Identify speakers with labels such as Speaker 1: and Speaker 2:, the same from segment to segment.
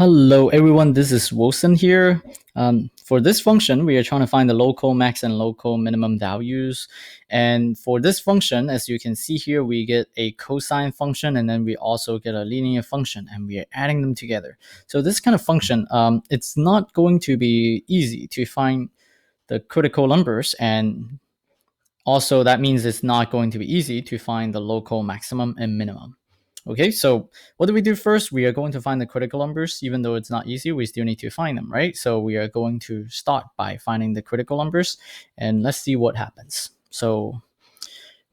Speaker 1: Hello everyone, this is Wilson here. For this function, we are trying to find the local max and local minimum values. And for this function, as you can see here, we get a cosine function and then we also get a linear function and we are adding them together. So this kind of function, it's not going to be easy to find the critical numbers, and also that means it's not going to be easy to find the local maximum and minimum. Okay, so what do we do first? We are going to find the critical numbers. Even though it's not easy, we still need to find them, right? So we are going to start by finding the critical numbers, and let's see what happens. So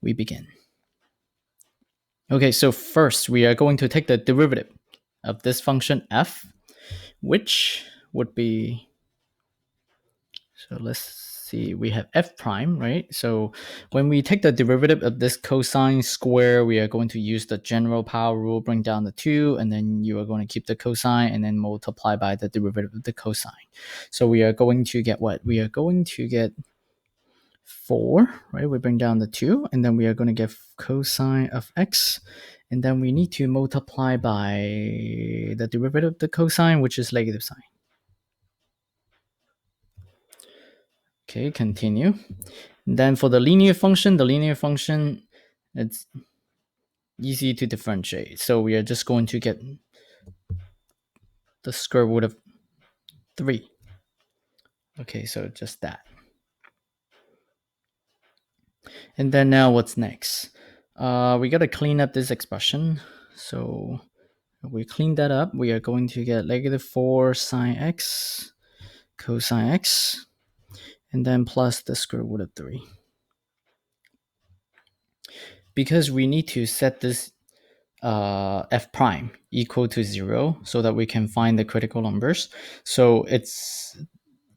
Speaker 1: we begin. Okay, so first we are going to take the derivative of this function f, which would be, so let's see, we have f prime, right? So when we take the derivative of this cosine square, we are going to use the general power rule, bring down the 2, and then you are going to keep the cosine and then multiply by the derivative of the cosine. So we are going to get what? We are going to get 4, right? We bring down the 2, and then we are going to get cosine of x, and then we need to multiply by the derivative of the cosine, which is negative sign. Okay, continue. And then for the linear function, it's easy to differentiate. So we are just going to get the square root of 3. Okay, so just that. And then now what's next? We got to clean up this expression. So if we clean that up, we are going to get negative 4 sine x cosine x, and then plus the square root of 3. Because we need to set this f prime equal to 0 so that we can find the critical numbers. So it's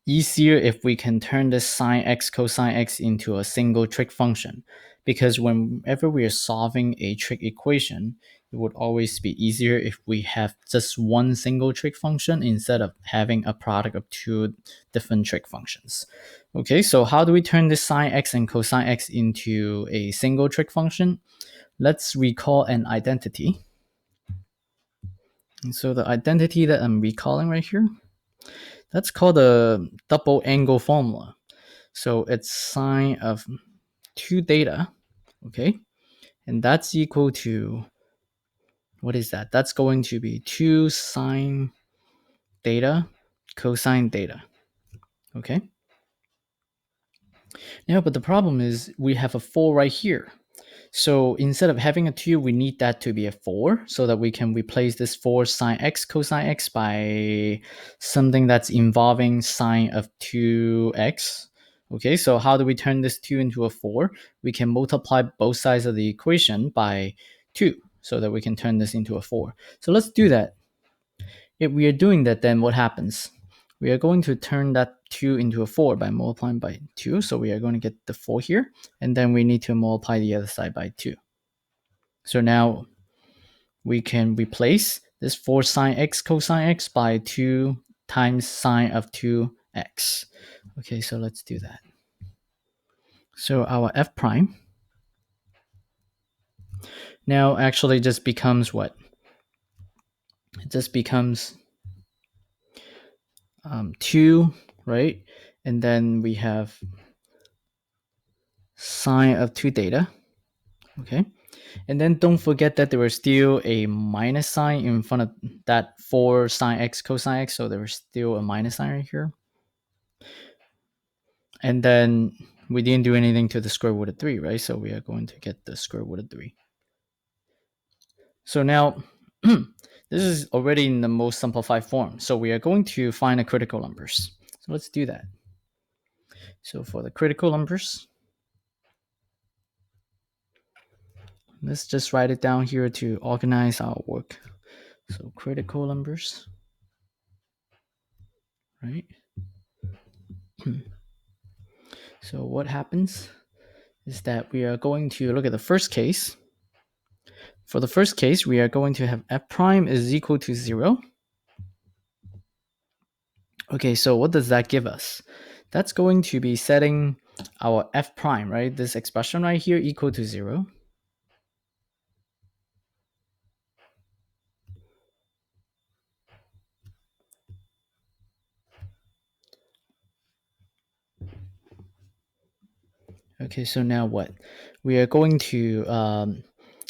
Speaker 1: easier if we can turn this sine x cosine x into a single trig function, because whenever we are solving a trig equation, it would always be easier if we have just one single trig function instead of having a product of two different trig functions. Okay, so how do we turn this sine x and cosine x into a single trig function? Let's recall an identity. And so the identity that I'm recalling right here, that's called a double angle formula. So it's sine of 2 theta, okay? And that's equal to, what is that? That's going to be 2 sine theta cosine theta, okay? Now, but the problem is we have a 4 right here. So instead of having a 2, we need that to be a 4 so that we can replace this 4 sine x cosine x by something that's involving sine of 2x. Okay, so how do we turn this 2 into a 4? We can multiply both sides of the equation by 2 so that we can turn this into a 4. So let's do that. If we are doing that, then what happens? We are going to turn that 2 into a 4 by multiplying by 2. So we are going to get the 4 here, and then we need to multiply the other side by 2. So now we can replace this 4 sine x cosine x by 2 times sine of 2x. Okay, so let's do that. So our f prime now actually just becomes what? It just becomes 2, right? And then we have sine of 2 theta, okay? And then don't forget that there was still a minus sign in front of that 4 sine x cosine x, so there was still a minus sign right here. And then we didn't do anything to the square root of 3, right? So we are going to get the square root of 3. So now, this is already in the most simplified form. So we are going to find the critical numbers. So let's do that. So for the critical numbers, let's just write it down here to organize our work. So critical numbers, right? So what happens is that we are going to look at the first case. For the first case, we are going to have f prime is equal to 0. Okay, so what does that give us? That's going to be setting our f prime, right? This expression right here equal to 0. Okay, so now what? We are going to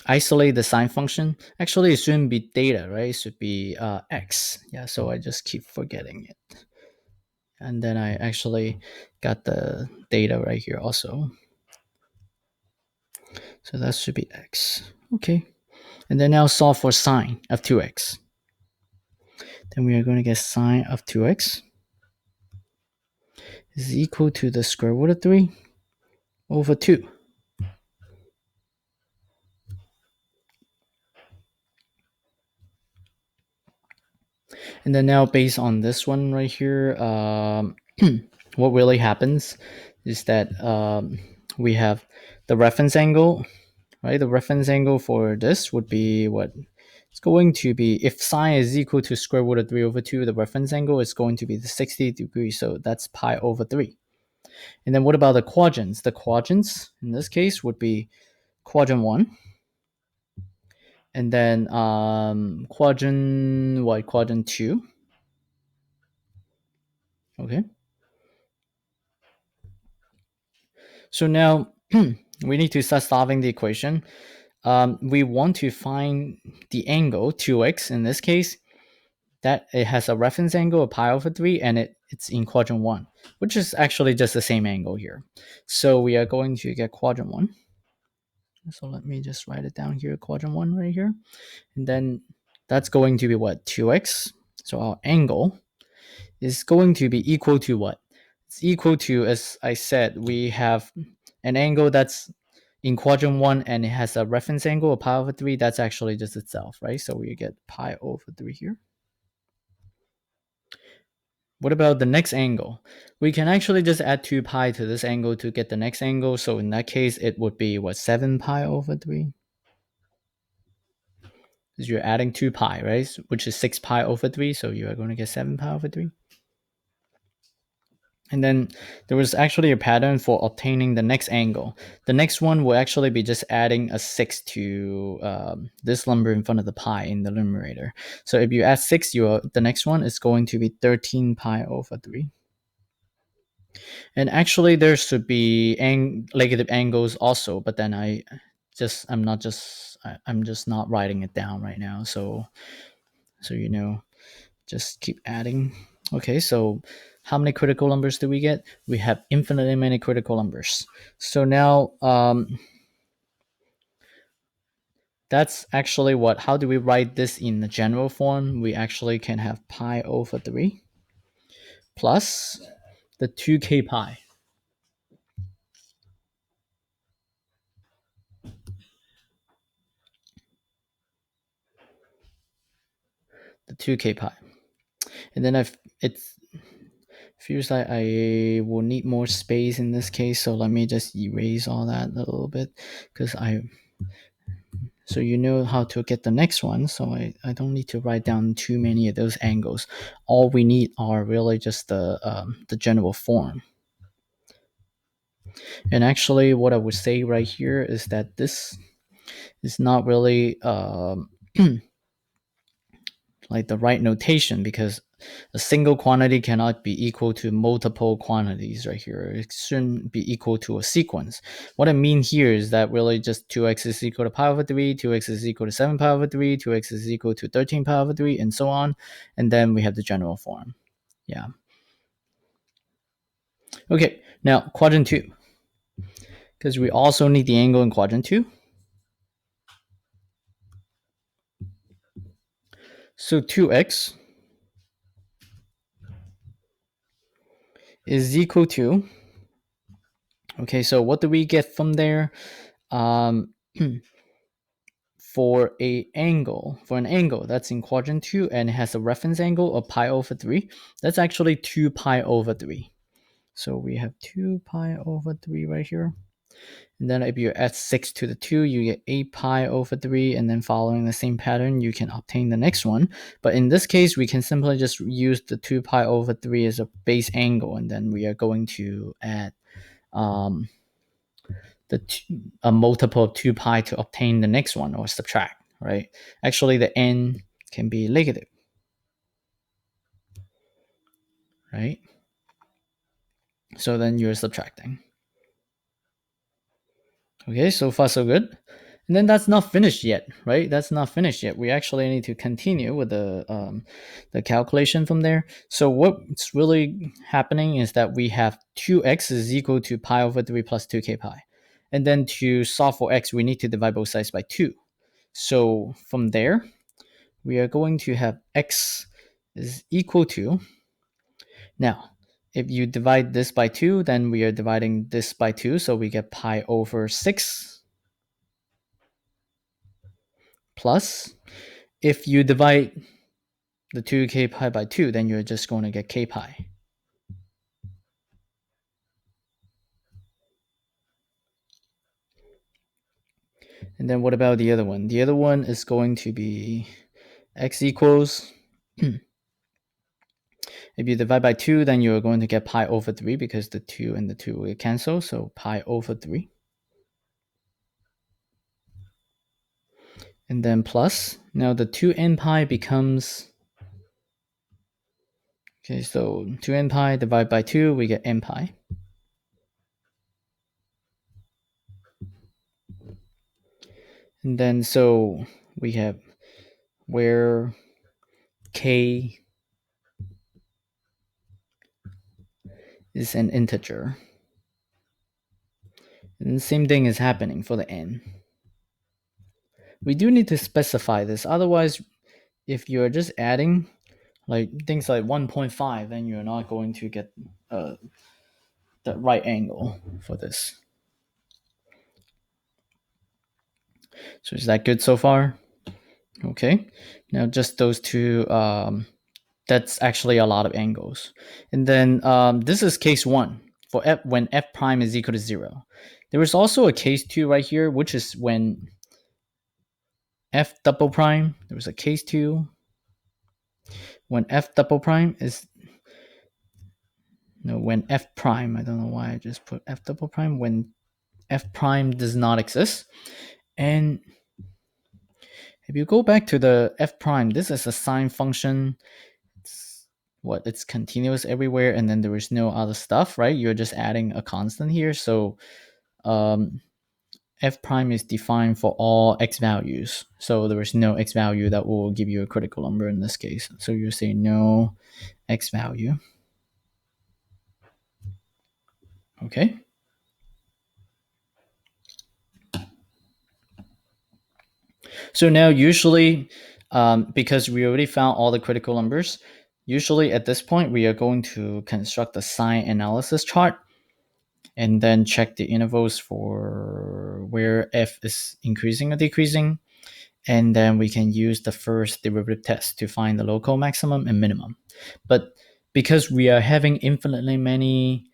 Speaker 1: isolate the sine function. Actually, it shouldn't be data, right? It should be x. Yeah, so I just keep forgetting it. And then I actually got the data right here also. So that should be x. Okay. And then now solve for sine of 2x. Then we are going to get sine of 2x is equal to the square root of 3 over 2. And then now based on this one right here, what really happens is that we have the reference angle, right? The reference angle for this would be what? It's going to be, if sine is equal to square root of 3 over 2, the reference angle is going to be the 60 degrees. So that's pi over 3. And then what about the quadrants? The quadrants in this case would be quadrant 1. And then quadrant 2. Okay. So now we need to start solving the equation. We want to find the angle 2x in this case, that it has a reference angle of pi over 3 and it's in quadrant 1, which is actually just the same angle here. So we are going to get quadrant 1. So let me just write it down here, quadrant 1 right here. And then that's going to be what? 2x. So our angle is going to be equal to what? It's equal to, as I said, we have an angle that's in quadrant 1 and it has a reference angle of pi over 3. That's actually just itself, right? So we get pi over 3 here. What about the next angle? We can actually just add 2 pi to this angle to get the next angle. So in that case, it would be what, 7 pi over 3? Because you're adding 2 pi, right? Which is 6 pi over 3. So you are going to get 7 pi over 3. And then there was actually a pattern for obtaining the next angle. The next one will actually be just adding a 6 to this number in front of the pi in the numerator. So if you add 6, the next one is going to be 13 pi over 3. And actually, there should be negative angles also, but then I'm just not writing it down right now. So just keep adding. Okay, so how many critical numbers do we get? We have infinitely many critical numbers. So now that's actually what, how do we write this in the general form? We actually can have pi over 3 plus the 2k pi. The 2k pi. And then if it's feels like I will need more space in this case, so let me just erase all that a little bit, because so you know how to get the next one, so I don't need to write down too many of those angles. All we need are really just the general form. And actually what I would say right here is that this is not really like the right notation, because a single quantity cannot be equal to multiple quantities right here. It shouldn't be equal to a sequence. What I mean here is that really just 2x is equal to pi over 3, 2x is equal to 7 pi over 3, 2x is equal to 13 pi over 3, and so on. And then we have the general form. Yeah. Okay, now quadrant 2. Because we also need the angle in quadrant 2. So 2x is equal to, okay, so what do we get from there? For an angle that's in quadrant 2 and it has a reference angle of pi over 3, that's actually 2 pi over 3. So we have 2 pi over 3 right here. And then if you add 6 to the 2, you get 8 pi over 3. And then following the same pattern, you can obtain the next one. But in this case, we can simply just use the 2 pi over 3 as a base angle. And then we are going to add a multiple of 2 pi to obtain the next one, or subtract, right? Actually, the n can be negative, right? So then you're subtracting. Okay, so far so good. And then that's not finished yet, right? That's not finished yet. We actually need to continue with the calculation from there. So what's really happening is that we have 2x is equal to pi over 3 plus 2k pi. And then to solve for x, we need to divide both sides by 2. So from there, we are going to have x is equal to, now, if you divide this by 2, then we are dividing this by 2, so we get pi over 6 plus, if you divide the 2k pi by 2, then you're just going to get k pi. And then what about the other one? The other one is going to be x equals, if you divide by 2, then you're going to get pi over 3 because the 2 and the 2 will cancel, so pi over 3. And then plus, now the 2n pi becomes, okay, so 2n pi divided by 2, we get n pi. And then so we have where k is an integer. And the same thing is happening for the n. We do need to specify this. Otherwise, if you're just adding like things like 1.5, then you're not going to get the right angle for this. So is that good so far? Okay. Now just those two, that's actually a lot of angles. And then this is case 1 for f when f prime is equal to 0. There is also a case 2 right here, which is when f double prime, there was a case 2 when f double prime is, no, when f prime, I don't know why I just put f double prime, when f prime does not exist. And if you go back to the f prime, this is a sine function. It's continuous everywhere, and then there is no other stuff, right? You're just adding a constant here. So f prime is defined for all x values. So there is no x value that will give you a critical number in this case. So you say no x value. Okay. So now usually, because we already found all the critical numbers, usually at this point we are going to construct a sign analysis chart and then check the intervals for where f is increasing or decreasing. And then we can use the first derivative test to find the local maximum and minimum. But because we are having infinitely many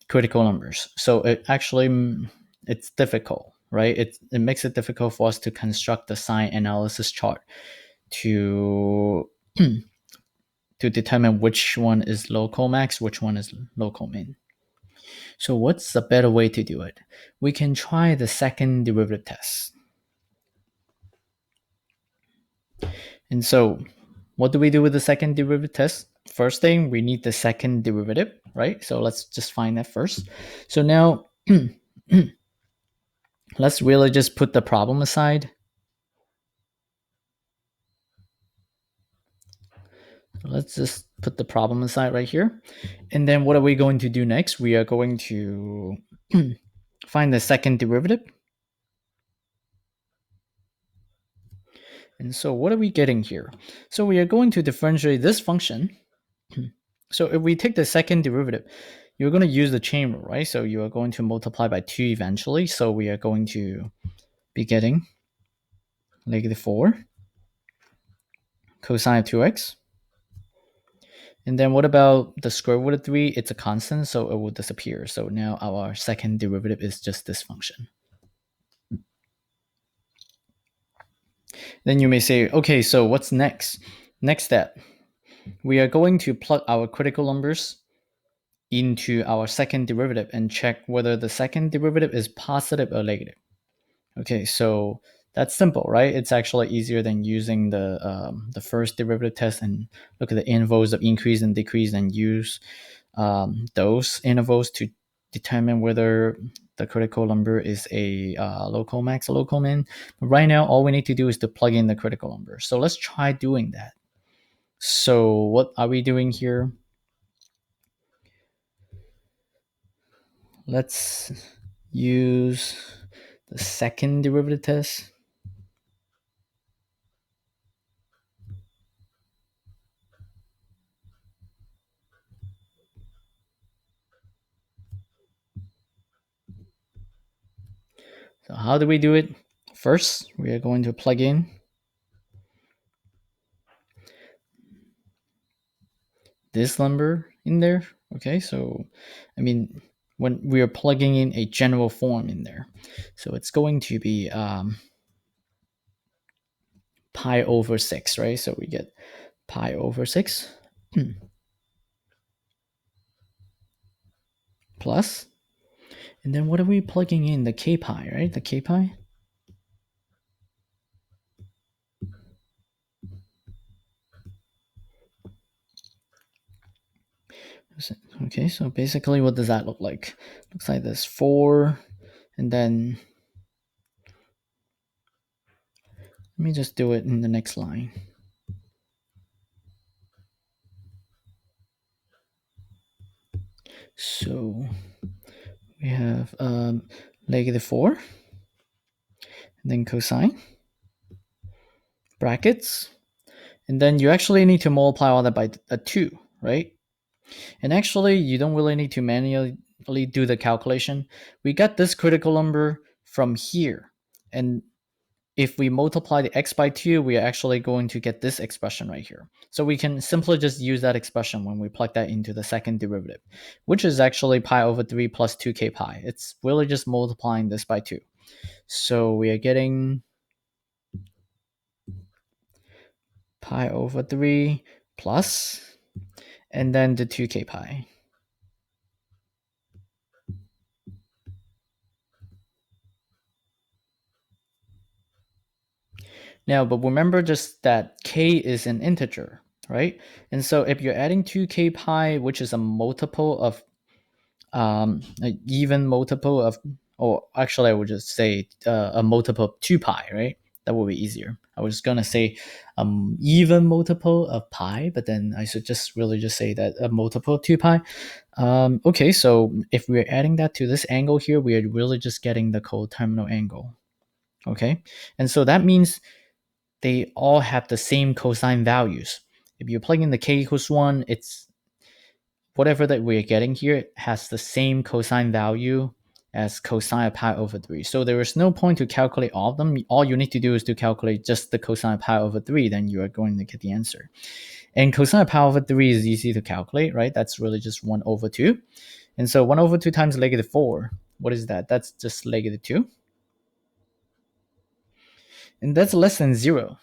Speaker 1: critical numbers, so it's difficult, right? It makes it difficult for us to construct the sign analysis chart to to determine which one is local max, which one is local min. So what's the better way to do it? We can try the second derivative test. And so what do we do with the second derivative test? First thing, we need the second derivative, right? So let's just find that first. So now let's really just put the problem aside. Let's just put the problem aside right here. And then what are we going to do next? We are going to find the second derivative. And so what are we getting here? So we are going to differentiate this function. So if we take the second derivative, you're going to use the chain rule, right? So you are going to multiply by 2 eventually. So we are going to be getting -4 cosine of 2x. And then what about the square root of 3? It's a constant, so it will disappear. So now our second derivative is just this function. Then you may say, okay, so what's next? Next step, we are going to plug our critical numbers into our second derivative and check whether the second derivative is positive or negative. Okay, so that's simple, right? It's actually easier than using the first derivative test and look at the intervals of increase and decrease and use those intervals to determine whether the critical number is a local max, a local min. But right now, all we need to do is to plug in the critical number. So let's try doing that. So what are we doing here? Let's use the second derivative test. So how do we do it? First, we are going to plug in this number in there. Okay, so I mean, when we are plugging in a general form in there, so it's going to be pi over 6, right? So we get pi over 6 plus, and then what are we plugging in? The k pi, right? The k pi. Okay, so basically what does that look like? Looks like this 4, and then let me just do it in the next line. So we have -4, and then cosine, brackets, and then you actually need to multiply all that by a 2, right? And actually, you don't really need to manually do the calculation. We got this critical number from here, and if we multiply the x by 2, we are actually going to get this expression right here. So we can simply just use that expression when we plug that into the second derivative, which is actually pi over 3 plus 2k pi. It's really just multiplying this by 2. So we are getting pi over 3 plus, and then the 2k pi. Now, but remember just that k is an integer, right? And so if you're adding 2k pi, which is a multiple of, an even multiple of, or actually I would just say a multiple of 2 pi, right? That would be easier. I was gonna say even multiple of pi, but then I should just really just say that a multiple of 2 pi. Okay, so if we're adding that to this angle here, we are really just getting the coterminal angle. Okay, and so that means they all have the same cosine values. If you plug in the k equals 1, it's whatever that we're getting here has the same cosine value as cosine of pi over 3. So there is no point to calculate all of them. All you need to do is to calculate just the cosine of pi over 3, then you are going to get the answer. And cosine of pi over 3 is easy to calculate, right? That's really just 1 over 2. And so 1 over 2 times -4, what is that? That's just -2. And that's less than 0.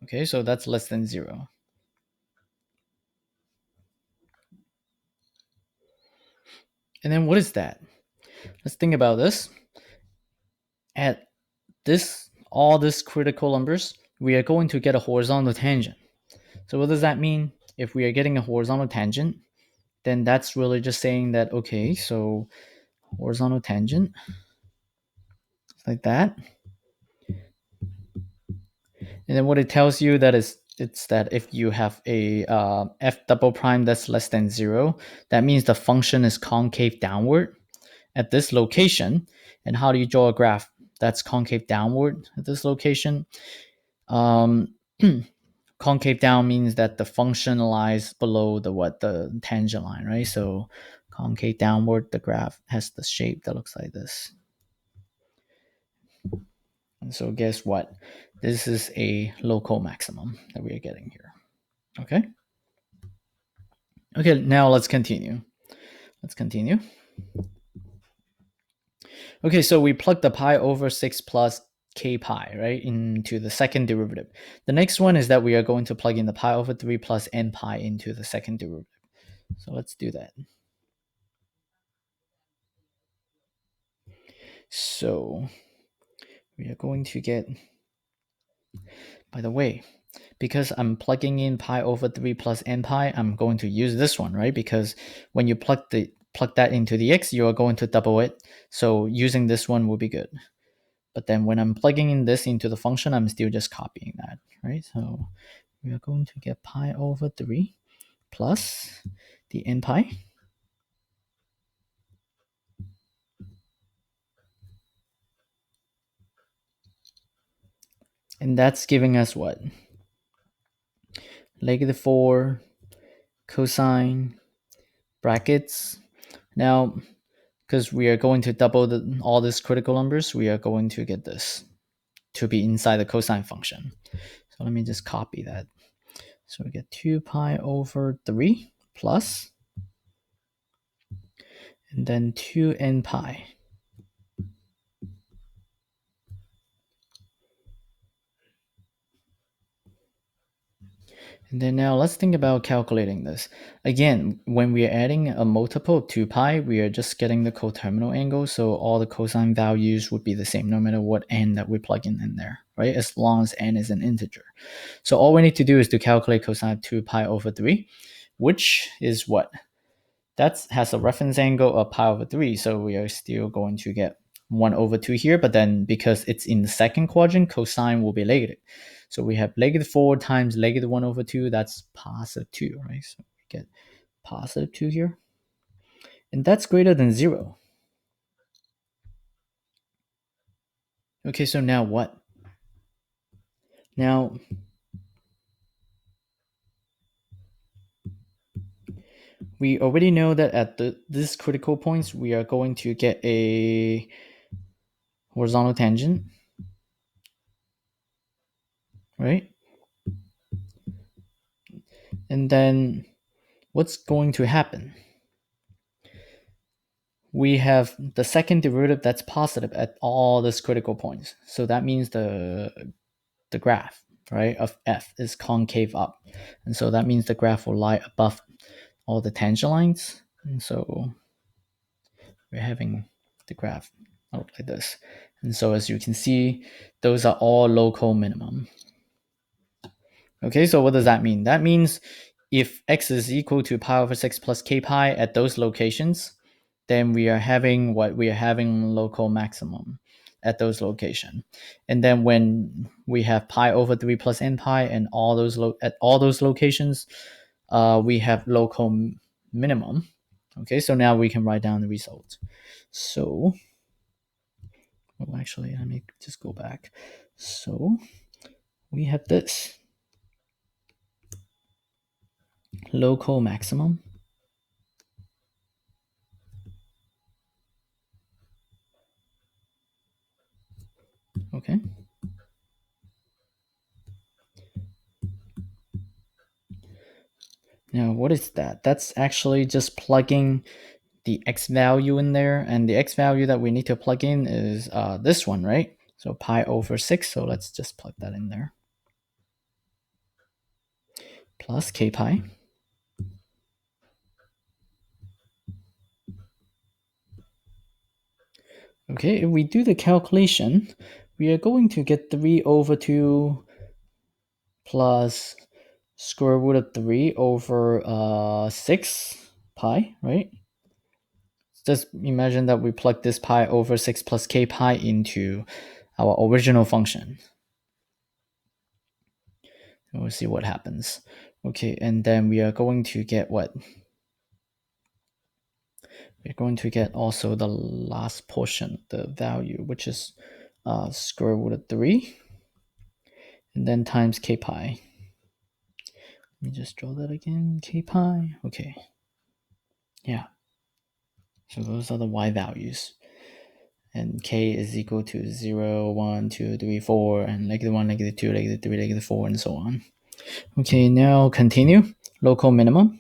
Speaker 1: Okay, so that's less than 0. And then what is that? Let's think about this. At all this critical numbers, we are going to get a horizontal tangent. So what does that mean? If we are getting a horizontal tangent, then that's really just saying that, okay, so horizontal tangent, like that. And then what it tells you that is, it's that if you have a f double prime that's less than 0, that means the function is concave downward at this location. And how do you draw a graph that's concave downward at this location? Concave down means that the function lies below the tangent line, right? So concave downward, the graph has the shape that looks like this. And so guess what? This is a local maximum that we are getting here. Okay. Okay, now let's continue. Okay, so we plug the pi over 6 plus k pi, right, into the second derivative. The next one is that we are going to plug in the pi over 3 plus n pi into the second derivative. So let's do that. So we are going to get, by the way, because I'm plugging in pi over 3 plus n pi, I'm going to use this one, right? Because when you plug plug that into the x, you are going to double it. So using this one will be good. But then when I'm plugging in this into the function, I'm still just copying that, right? So we are going to get pi over 3 plus the n pi. And that's giving us what? -4 cosine brackets. Now, because we are going to double all these critical numbers, we are going to get this to be inside the cosine function. So let me just copy that. So we get 2 pi over 3 plus, and then 2n pi. And then now let's think about calculating this. Again, when we are adding a multiple of 2 pi, we are just getting the coterminal angle, so all the cosine values would be the same no matter what n that we plug in there, right? As long as n is an integer. So all we need to do is to calculate cosine of 2 pi over 3, which is what? That has a reference angle of pi over 3, so we are still going to get 1 over 2 here, but then because it's in the second quadrant, cosine will be negative. So we have -4 times -1 over 2, that's +2, right? So we get +2 here. And that's greater than 0. Okay, so now what? Now, we already know that at this critical points, we are going to get a horizontal tangent, right? And then what's going to happen? We have the second derivative that's positive at all these critical points. So that means the graph, right, of f is concave up. And so that means the graph will lie above all the tangent lines. And so we're having the graph out like this. And so as you can see, those are all local minimum. Okay, so what does that mean? That means if x is equal to pi over 6 plus k pi at those locations, then we are having what? We are having local maximum at those locations. And then when we have pi over 3 plus n pi and all those at all those locations, we have local minimum. Okay, so now we can write down the result. So, well, actually, let me just go back. So we have this local maximum. Okay. Now, what is that? That's actually just plugging the x value in there, and the x value that we need to plug in is this one, right? So pi over 6, so let's just plug that in there. Plus k pi. Okay, if we do the calculation, we are going to get 3 over 2 plus square root of 3 over 6 pi, right? Just imagine that we plug this pi over 6 plus k pi into our original function. And we'll see what happens. Okay, and then we are going to get what? We're going to get also the last portion, the value, which is square root of 3, and then times k pi. Let me just draw that again, k pi. Okay, yeah. So those are the y values. And k is equal to 0, 1, 2, 3, 4, and -1, -2, -3, -4, and so on. Okay, now continue. Local minimum.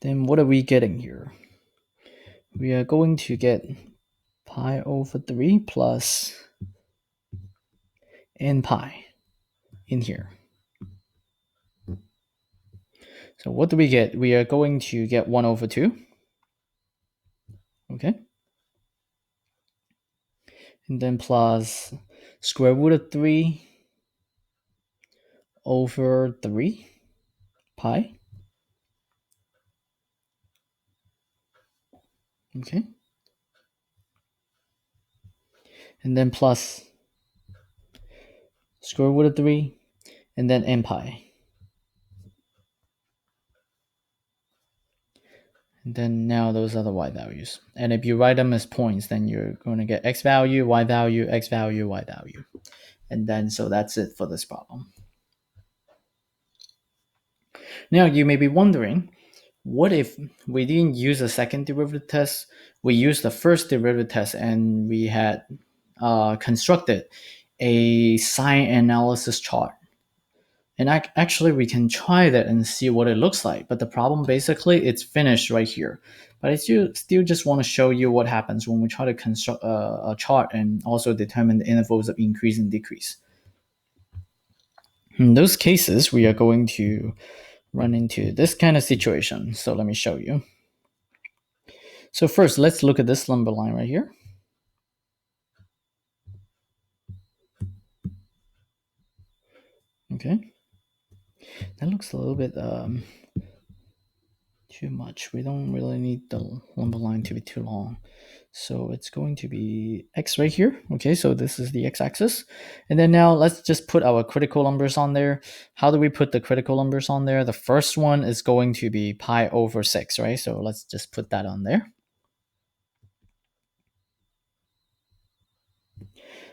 Speaker 1: Then what are we getting here? We are going to get pi over 3 plus n pi in here. So what do we get? We are going to get 1 over 2. Okay. and then plus square root of 3 over 3 pi. Okay. And then plus square root of 3 and then n pi. And then now those are the y values. And if you write them as points, then you're going to get x value, y value, x value, y value. And then so that's it for this problem. Now you may be wondering, what if we didn't use a second derivative test? We used the first derivative test and we had constructed a sign analysis chart. And actually, we can try that and see what it looks like. But the problem, basically, it's finished right here. But I still just want to show you what happens when we try to construct a chart and also determine the intervals of increase and decrease. In those cases, we are going to run into this kind of situation. So let me show you. So first, let's look at this number line right here. Okay. That looks a little bit too much. We don't really need the number line to be too long. So it's going to be x right here. Okay, so this is the x-axis. And then now let's just put our critical numbers on there. How do we put the critical numbers on there? The first one is going to be pi over 6, right? So let's just put that on there.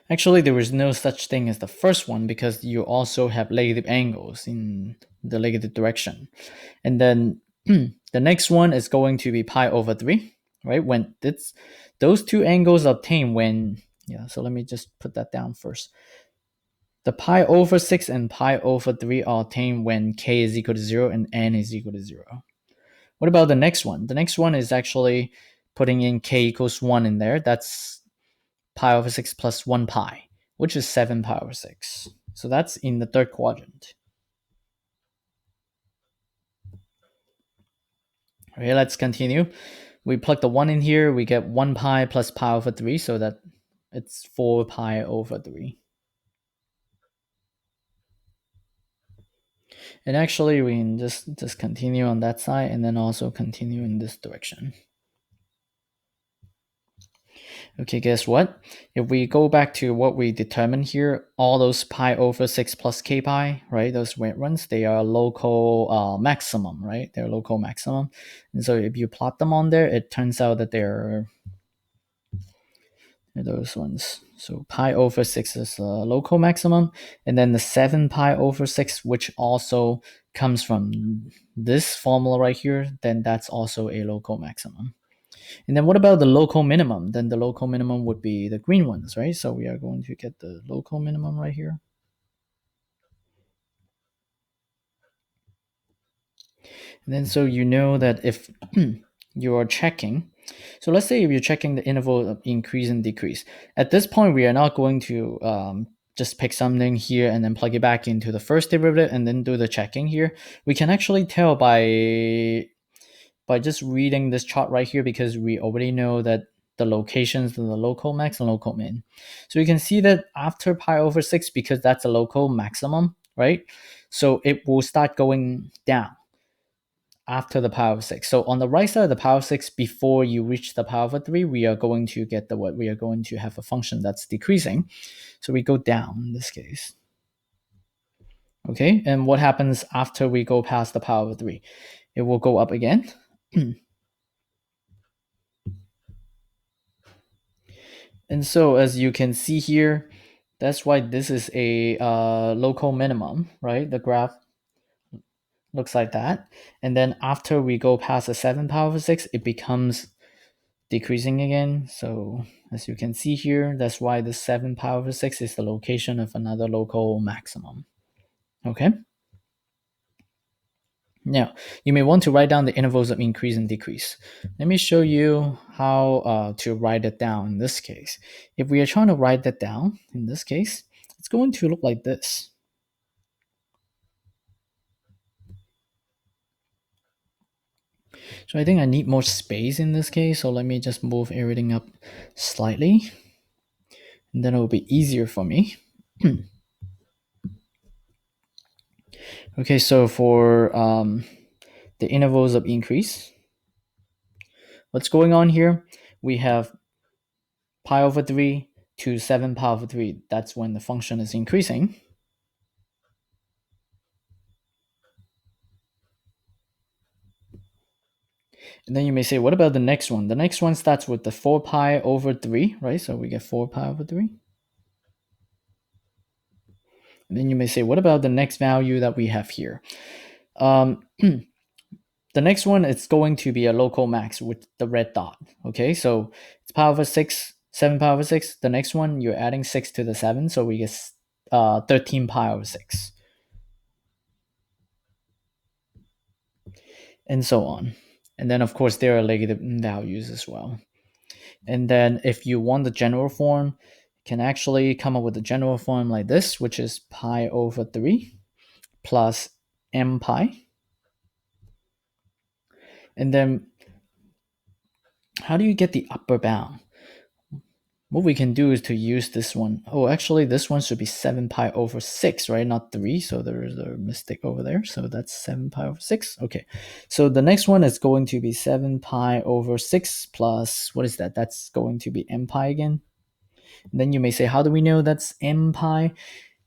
Speaker 1: Actually, there is no such thing as the first one because you also have negative angles in the negative direction. And then the next one is going to be pi over 3, right? When those two angles obtain when, so let me just put that down first. The pi over 6 and pi over 3 are obtained when k is equal to 0 and n is equal to 0. What about the next one? The next one is actually putting in k equals 1 in there. That's pi over 6 plus 1 pi, which is 7 pi over 6. So that's in the third quadrant. Okay, let's continue. We plug the 1 in here, we get 1 pi plus pi over 3, so that it's 4 pi over 3. And actually, we can just continue on that side and then also continue in this direction. Okay, guess what? If we go back to what we determined here, all those pi over 6 plus k pi, right? Those weight runs, they are local maximum, right? They're local maximum. And so if you plot them on there, it turns out that they're those ones. So pi over 6 is a local maximum. And then the 7 pi over 6, which also comes from this formula right here, then that's also a local maximum. And then what about the local minimum? Then the local minimum would be the green ones, right? So we are going to get the local minimum right here. And then so you know that if you are checking, so let's say if you're checking the interval of increase and decrease, at this point we are not going to just pick something here and then plug it back into the first derivative and then do the checking here. We can actually tell by just reading this chart right here because we already know that the locations of the local max and local min. So you can see that after pi over 6, because that's a local maximum, right? So it will start going down after the pi over 6. So on the right side of the pi over 6, before you reach the pi over 3, we are going to get what we are going to have a function that's decreasing. So we go down in this case. Okay, and what happens after we go past the pi over 3? It will go up again. And so as you can see here, that's why this is a local minimum, right? The graph looks like that. And then after we go past the 7 pi over 6, it becomes decreasing again. So as you can see here, that's why the 7 pi over 6 is the location of another local maximum. Okay? Now, you may want to write down the intervals of increase and decrease. Let me show you how to write it down in this case. If we are trying to write that down, in this case, it's going to look like this. So I think I need more space in this case, so let me just move everything up slightly. and then it will be easier for me. Okay, so for the intervals of increase, what's going on here? We have pi over 3 to 7 pi over 3. That's when the function is increasing. And then you may say, what about the next one? The next one starts with the 4 pi over 3, right? So we get 4 pi over 3. And then you may say, what about the next value that we have here? The next one is going to be a local max with the red dot. Okay, so it's pi over 6, 7 pi over 6. The next one, you're adding 6 to the 7, so we get 13 pi over 6. And so on. And then, of course, there are negative values as well. And then if you want the general form, you can actually come up with a general form like this, which is pi over 3 plus m pi. And then how do you get the upper bound? What we can do is to use this one. Oh, actually, this one should be 7 pi over 6, right? Not 3. So there is a mistake over there. So that's 7 pi over 6. Okay. So the next one is going to be 7 pi over 6 plus, what is that? That's going to be m pi again. And then you may say, how do we know that's m pi?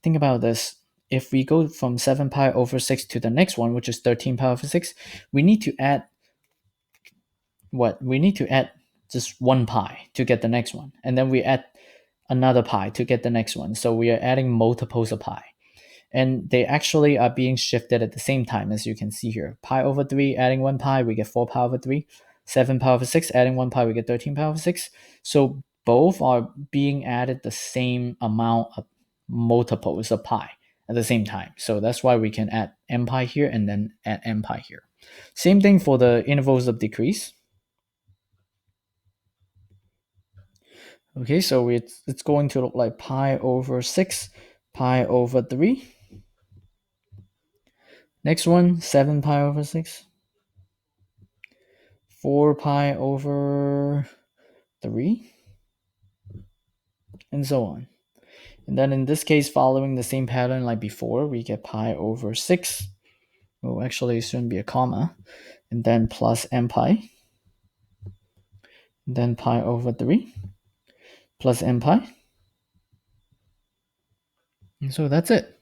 Speaker 1: Think about this. If we go from 7 pi over 6 to the next one, which is 13 pi over 6, we need to add what? We need to add just 1 pi to get the next one. And then we add another pi to get the next one. So we are adding multiples of pi. And they actually are being shifted at the same time, as you can see here. Pi over 3, adding 1 pi, we get 4 pi over 3. 7 pi over 6, adding 1 pi, we get 13 pi over 6. So both are being added the same amount of multiples of pi at the same time. So that's why we can add m pi here and then add m pi here. Same thing for the intervals of decrease. Okay, so it's going to look like pi over 6, pi over 3. Next one, 7 pi over 6. 4 pi over 3. And so on. And then in this case, following the same pattern like before, we get pi over 6. Oh, actually, it shouldn't be a comma. And then plus m pi. And then pi over 3 plus m pi. And so that's it.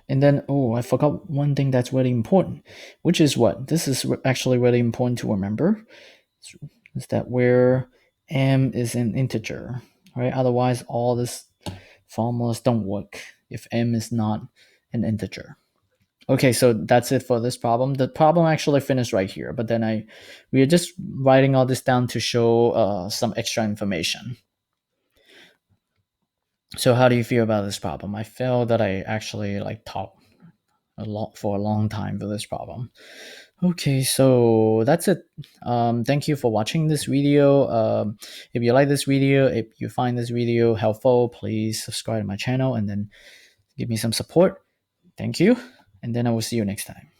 Speaker 1: And then, oh, I forgot one thing that's really important, which is what? This is actually really important to remember. Is that where m is an integer, right? Otherwise, all these formulas don't work if m is not an integer. Okay, so that's it for this problem. The problem actually finished right here, but then we are just writing all this down to show some extra information. So how do you feel about this problem? I feel that I actually talked a lot for a long time for this problem. Okay, so that's it. Thank you for watching this video. If you like this video, if you find this video helpful, please subscribe to my channel and then give me some support. Thank you, and then I will see you next time.